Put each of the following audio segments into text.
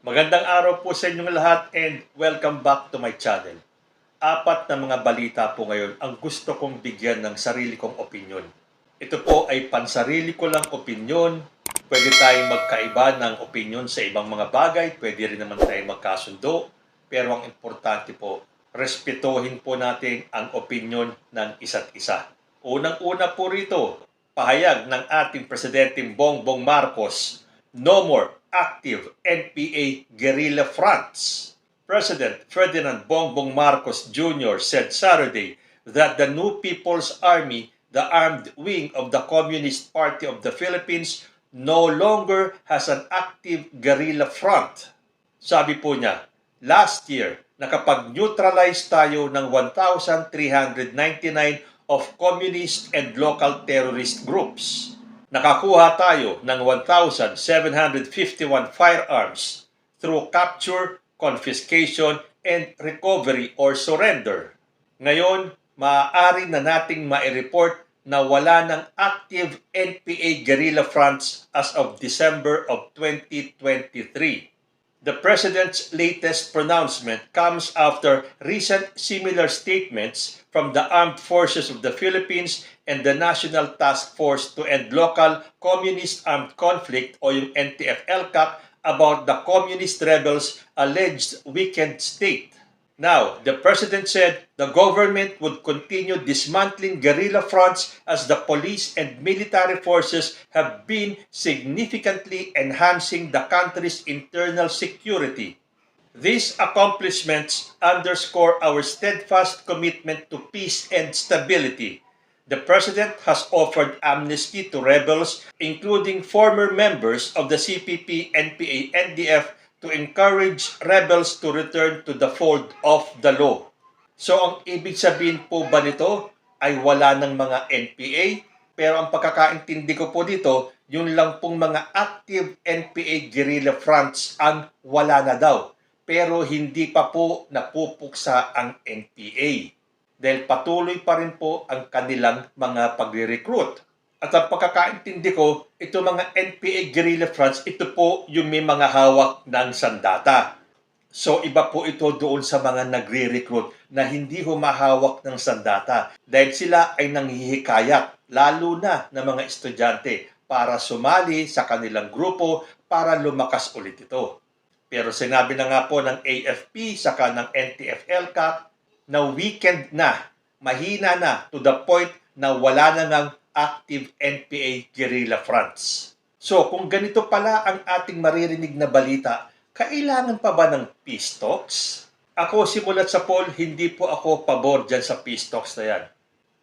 Magandang araw po sa inyong lahat and welcome back to my channel. Apat na mga balita po ngayon ang gusto kong bigyan ng sarili kong opinyon. Ito po ay pansarili ko lang opinyon. Pwede tayong magkaiba ng opinyon sa ibang mga bagay, pwede rin naman tayong magkasundo. Pero ang importante po, respetuhin po natin ang opinyon ng isa't isa. Unang-una po rito, pahayag ng ating Presidenteng Bongbong Marcos, no more active NPA guerrilla fronts. President Ferdinand Bongbong Marcos Jr. said Saturday that the New People's Army, the armed wing of the Communist Party of the Philippines, no longer has an active guerrilla front. Sabi po niya, last year, nakapag-neutralize tayo ng 1,399 of communist and local terrorist groups. Nakakuha tayo ng 1,751 firearms through capture, confiscation, and recovery or surrender. Ngayon, maaari na nating ma-report na wala ng active NPA guerrilla fronts as of December of 2023. The President's latest pronouncement comes after recent similar statements from the Armed Forces of the Philippines and the National Task Force to End Local Communist Armed Conflict o yung NTF-ELCAC about the communist rebels' alleged weakened state. Now, the President said the government would continue dismantling guerrilla fronts as the police and military forces have been significantly enhancing the country's internal security. These accomplishments underscore our steadfast commitment to peace and stability. The President has offered amnesty to rebels, including former members of the CPP, NPA, NDF, to encourage rebels to return to the fold of the law. So ang ibig sabihin po ba nito ay wala ng mga NPA? Pero ang pagkakaintindi ko po dito, yun lang pong mga active NPA guerrilla fronts ang wala na daw. Pero hindi pa po napupuksa ang NPA. Dahil patuloy pa rin po ang kanilang mga pagre-recruit. At ang pagkakaintindi ko, ito mga NPA guerrilla fronts, ito po yung may mga hawak ng sandata. So iba po ito doon sa mga nagre-recruit na hindi humahawak ng sandata. Dahil sila ay nanghihikayat, lalo na ng mga estudyante, para sumali sa kanilang grupo para lumakas ulit ito. Pero sinabi na nga po ng AFP saka ng NTF-ELCAC na weakened na, mahina na to the point na wala na ng active NPA guerrilla fronts. So kung ganito pala ang ating maririnig na balita, kailangan pa ba ng peace talks? Ako simulat sa poll, hindi po ako pabor dyan sa peace talks na yan.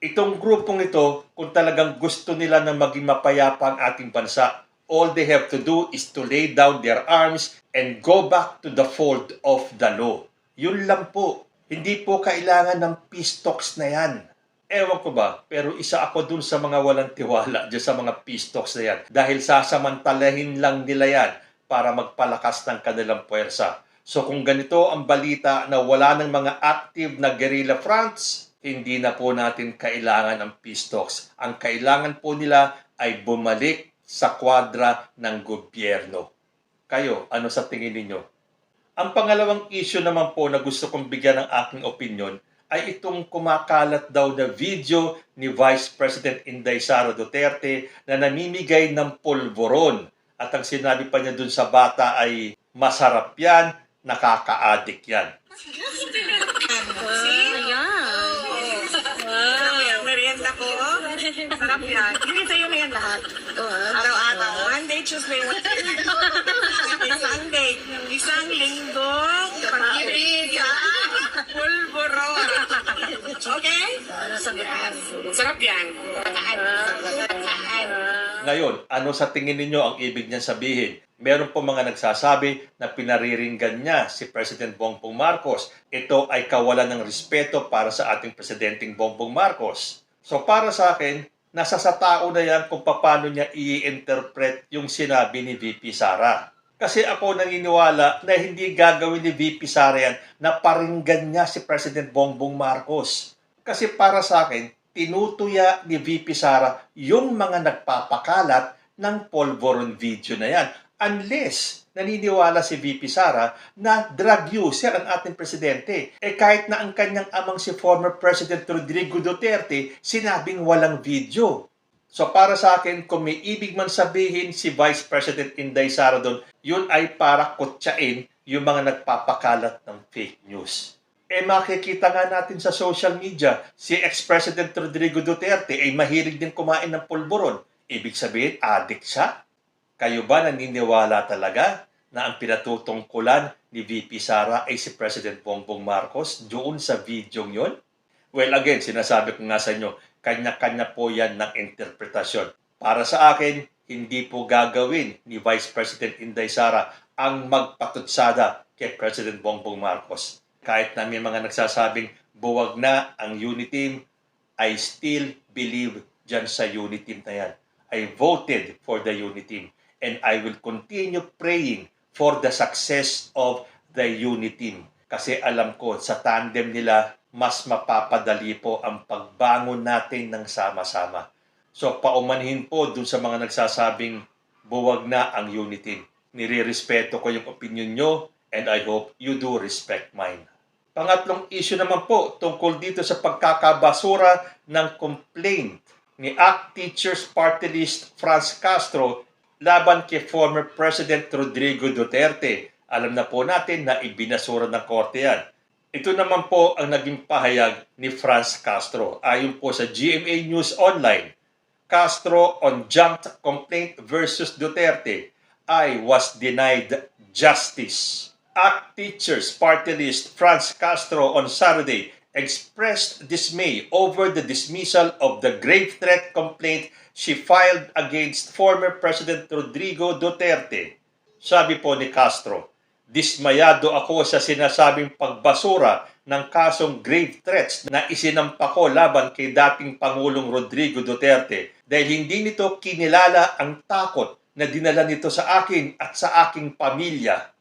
Itong grupong ito, kung talagang gusto nila na maging mapayapa ang ating bansa, all they have to do is to lay down their arms and go back to the fold of the law. Yun lang po. Hindi po kailangan ng peace talks na yan. Ewan ko ba, pero isa ako dun sa mga walang tiwala dyan sa mga peace talks na yan. Dahil sasamantalahin lang nila yan para magpalakas ng kanilang puwersa. So kung ganito ang balita na wala ng mga active na guerrilla fronts, hindi na po natin kailangan ng peace talks. Ang kailangan po nila ay bumalik sa kwadra ng gobyerno. Kayo, ano sa tingin ninyo? Ang pangalawang issue naman po na gusto kong bigyan ng aking opinion ay itong kumakalat daw na video ni Vice President Inday Sara Duterte na namimigay ng pulburon. At ang sinabi pa niya dun sa bata ay masarap yan, nakaka-addict yan. Merienda ko. Sarap yan. Hindi sa'yo na yan lahat. Araw-araw. Monday, Tuesday, Wednesday. Sunday. Isang linggo. Pag-ibig. Pulburon. Okay? Sarap yan. Ngayon, ano sa tingin ninyo ang ibig niyan sabihin? Meron po mga nagsasabi na pinariringgan niya si President Bongbong Marcos. Ito ay kawalan ng respeto para sa ating Presidenteng Bongbong Marcos. So para sa akin, nasa sa tao na yan kung paano niya i-interpret yung sinabi ni VP Sara. Kasi ako naniniwala na hindi gagawin ni VP Sara yan na paringgan niya si President Bongbong Marcos. Kasi para sa akin, tinutuya ni VP Sara yung mga nagpapakalat ng polvoron video na yan. unless naniniwala si VP Sara na drug user ang ating presidente. Kahit na ang kanyang amang si former President Rodrigo Duterte, sinabing walang video. So para sa akin, kung may ibig man sabihin si Vice President Inday Sara doon, yun ay para kutsain yung mga nagpapakalat ng fake news. Makikita nga natin sa social media, si ex-President Rodrigo Duterte ay mahilig din kumain ng pulburon. Ibig sabihin, addict siya? Kayo ba naniniwala talaga na ang pinatutungkulan ni VP Sara ay si President Bongbong Marcos doon sa video yun? Well, again, sinasabi ko nga sa inyo, kanya-kanya po yan ng interpretasyon. Para sa akin, hindi po gagawin ni Vice President Inday Sara ang magpatutsada kay President Bongbong Marcos. Kahit na may mga nagsasabing buwag na ang Uniteam, I still believe dyan sa Uniteam na yan. I voted for the Uniteam and I will continue praying for the success of the Uniteam. Kasi alam ko, sa tandem nila, mas mapapadali po ang pagbangon natin ng sama-sama. So paumanhin po dun sa mga nagsasabing buwag na ang Uniteam. Nire-respeto ko yung opinion nyo and I hope you do respect mine. Pangatlong issue naman po tungkol dito sa pagkakabasura ng complaint ni ACT Teachers Party List Franz Castro laban kay former President Rodrigo Duterte. Alam na po natin na ibinasura ng korte yan. Ito naman po ang naging pahayag ni Franz Castro. Ayon po sa GMA News Online, Castro on junked complaint versus Duterte. I was denied justice. ACT Teachers Party List Franz Castro on Saturday expressed dismay over the dismissal of the grave threat complaint she filed against former President Rodrigo Duterte. Sabi po ni Castro, dismayado ako sa sinasabing pagbasura ng kasong grave threats na isinampa ko laban kay dating Pangulong Rodrigo Duterte dahil hindi nito kinilala ang takot na dinala nito sa akin at sa aking pamilya.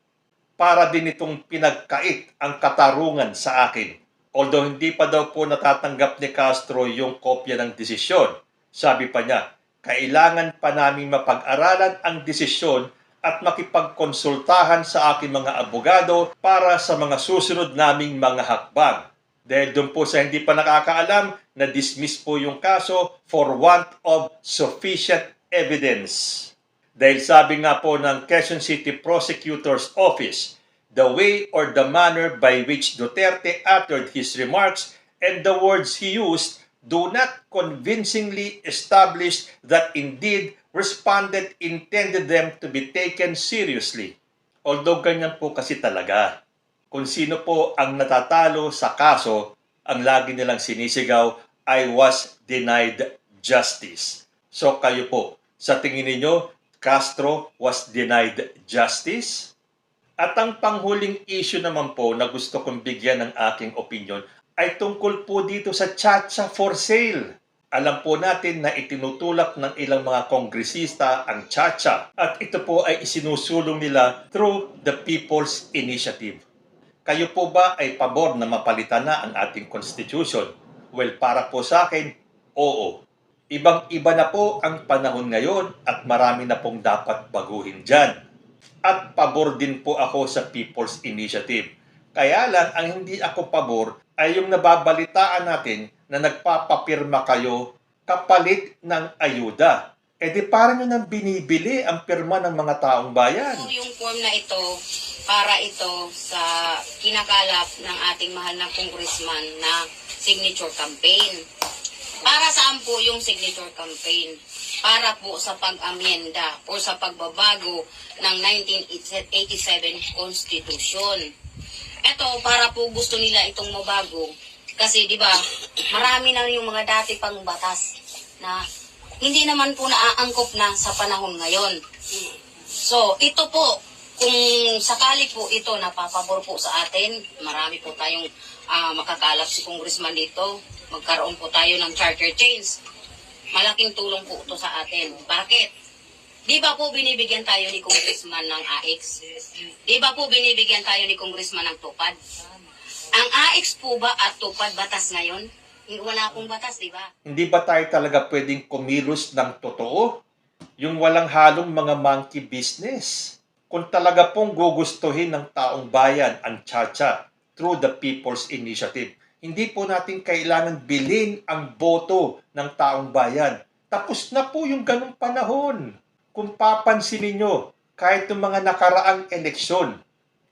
Para din itong pinagkait ang katarungan sa akin. Although hindi pa daw po natatanggap ni Castro yung kopya ng desisyon. Sabi pa niya, kailangan pa namin mapag-aralan ang desisyon at makipagkonsultahan sa aking mga abogado para sa mga susunod naming mga hakbang. Dahil doon po sa hindi pa nakakaalam, na-dismiss po yung kaso for want of sufficient evidence. Dahil sabi nga po ng Quezon City Prosecutor's Office, the way or the manner by which Duterte uttered his remarks and the words he used do not convincingly establish that indeed respondent intended them to be taken seriously. Although ganyan po kasi talaga. Kung sino po ang natatalo sa kaso, ang lagi nilang sinisigaw, I was denied justice. So kayo po, sa tingin ninyo, Castro was denied justice? At ang panghuling issue naman po na gusto kong bigyan ng aking opinion ay tungkol po dito sa Chacha for sale. Alam po natin na itinutulak ng ilang mga kongresista ang Chacha at ito po ay isinusulong nila through the People's Initiative. Kayo po ba ay pabor na mapalitan na ang ating Constitution? Well, para po sa akin, oo. Ibang-iba na po ang panahon ngayon at marami na pong dapat baguhin dyan. At pabor din po ako sa People's Initiative. Kaya lang, ang hindi ako pabor ay yung nababalitaan natin na nagpapapirma kayo kapalit ng ayuda. Di parang yun ang binibili ang pirma ng mga taong bayan. Yung form na ito, para ito sa kinakalap ng ating mahal na congressman na signature campaign. Para saan po yung signature campaign? Para po sa pag-amyenda o sa pagbabago ng 1987 Constitution. Ito, para po gusto nila itong mabago. Kasi, di ba, marami na yung mga dati pang batas na hindi naman po naaangkop na sa panahon ngayon. So, ito po, kung sakali po ito napapabor po sa atin, marami po tayong makakalap si congressman dito. Magkaroon po tayo ng charter change. Malaking tulong po ito sa atin. Bakit? Di ba po binibigyan tayo ni congressman ng AX? Di ba po binibigyan tayo ni congressman ng tupad? Ang AX po ba at tupad batas ngayon? Wala pong batas, di ba? Hindi ba tayo talaga pwedeng kumilos ng totoo? Yung walang halong mga monkey business. Kung talaga pong gugustuhin ng taong bayan ang Chacha through the People's Initiative, hindi po natin kailangan bilhin ang boto ng taong bayan. Tapos na po yung ganung panahon. Kung papansinin nyo, kahit yung mga nakaraang eleksyon,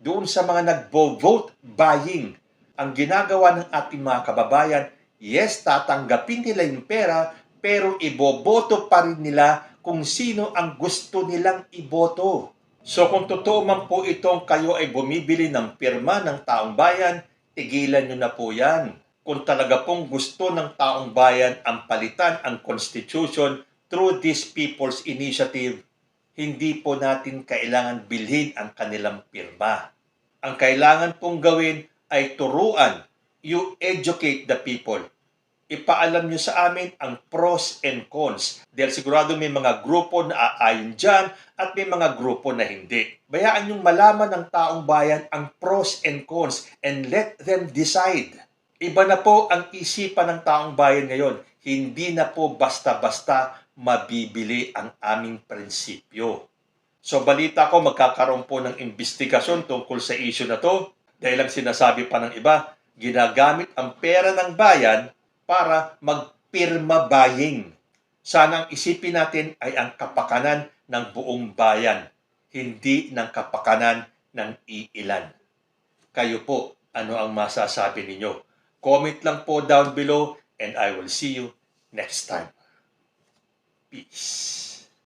doon sa mga nagbo-vote buying, ang ginagawa ng ating mga kababayan, yes, tatanggapin nila yung pera, pero iboboto pa rin nila kung sino ang gusto nilang iboto. So kung totoo man po itong kayo ay bumibili ng pirma ng taong bayan, tigilan nyo na po yan. Kung talaga pong gusto ng taong bayan ang palitan ang Constitution through this People's Initiative, hindi po natin kailangan bilhin ang kanilang pirma. Ang kailangan pong gawin ay turuan, you educate the people. Ipaalam nyo sa amin ang pros and cons. Dahil sigurado may mga grupo na aayon dyan at may mga grupo na hindi. Bayaan yung malaman ng taong bayan ang pros and cons and let them decide. Iba na po ang isipan ng taong bayan ngayon. Hindi na po basta-basta mabibili ang aming prinsipyo. So balita ko magkakaroon po ng investigasyon tungkol sa issue na to. Dahil ang sinasabi pa ng iba, ginagamit ang pera ng bayan para magpirma buying. Sana ang isipin natin ay ang kapakanan ng buong bayan, hindi ng kapakanan ng iilan. Kayo po, ano ang masasabi ninyo? Comment lang po down below and I will see you next time. Peace.